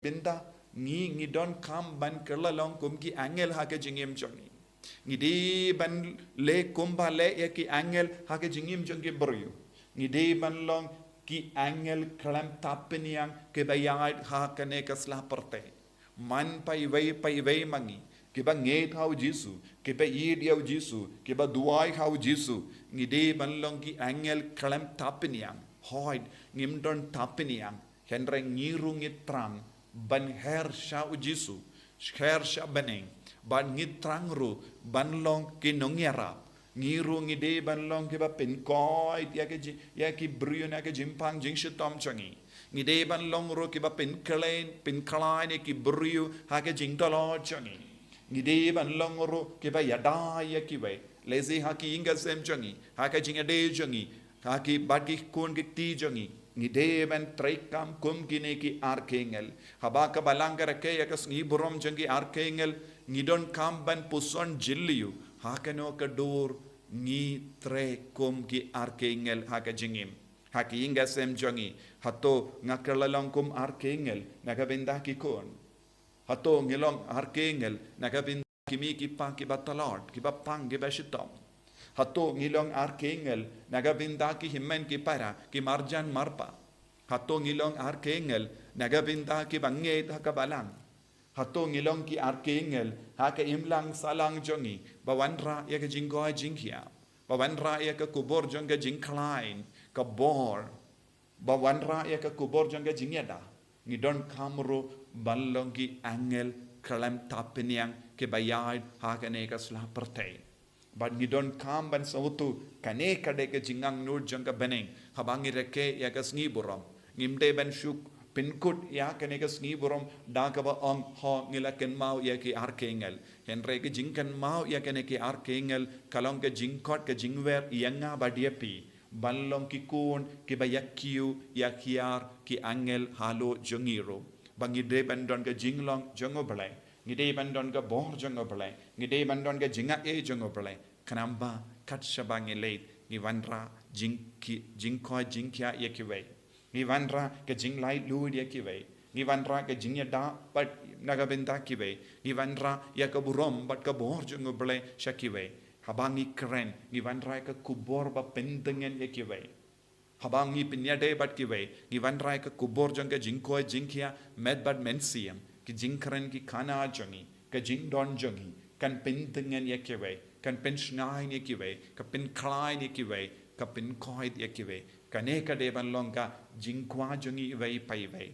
Benda ngi don kam ban kerlalong kum ki angel ha ke jingim jongi ngi di ban le kumba le ya ki angel ha ke jingim jongi beryu ngi di ban long ki angel kalam tapeniang ke bayad ha kane kasla perte man pai wei mangi ke ba nge thau jisu ke ba yid yau jisu ke ba duai hau jisu ngi di ban long ki angel kalam tapeniang hoid ngim don tapeniang henreng ngirung ngitrang ban her sha ujisu her sha baneng ban ngitrang ru ban long ki nongyara ngiru ngide ban long ki ba pen koi ya ki bryo na ke jimpang jing shitom changi ngide ban long ru ki ba pen kalain ki bryo ha ke jing tolo changi ngide ban long ru ki ba yada ya ki we lezi ha ki inga sem changi ha ke jing ade changi ha ki ba ki kon ki ti changi ngide ban trekam kum gine ki archangel habaka balangara ke yakas ngi burom jangi archangel ngidon kam ban puson jilliu hakano ka dor ngi tre kum ki archangel haka jingim haki inga sem jangi hato ngakalalong kum archangel nagabenda ki kon hato ngilong archangel nagabenda kimi ki pa ki batalot ki bapang ki bashitom hato ngilong archangel nagabinda ki himmen ki para ki marjan marpa hato ngilong archangel nagabinda ki bange ka balang hato ngilong ki archangel ha ka imlang salang jongi bawanra ya ka jinggoy jingkia bawanra ya ka kubor jonga jingklain ka bor bawanra ya ka kubor jonga jingyada ngidon kamro ballong ki angel kalam tapeniang ke bayad ha ka ne ka sla pertai but ni don kam ban sautu kane kade ke jingang nur jangka beneng habangi reke ya ka sngi buram ngimde ban shuk pinkut ya kane ka sngi buram da ka ba ong ho ngila ken mau ya ki archangel henre ke jingkan mau ya kane ki archangel kalong ke jingkot ke jingwer yanga badiepi ballong ki kun ki bayakiu ya kiar ki angel halo jongiro bangi de ban don ke jinglong jongo belai ngide bandon ga bor jongo belai ngide bandon ga jinga e jongo belai kanamba kat shabangi late ni wanra jingko jingkya yekiwe ni wanra ga jinglai luid yekiwe ni wanra ga jingya da but nagabenda kiwe ni wanra ya ka burom but ka bor jongo belai shakiwe habangi kren ni wanra ka kubor ba pendengen yekiwe habangi pinyade bat kiwe ni wanra ka kubor jonga jingko jingkya med bad mensiam ki jingkren ki kana jongi ka jing don jongi kan pin tengen yekiwe kan pin shnai yekiwe ka pin klai yekiwe ka pin koi yekiwe kane ka de ban longa jingkwa jongi wei pai wei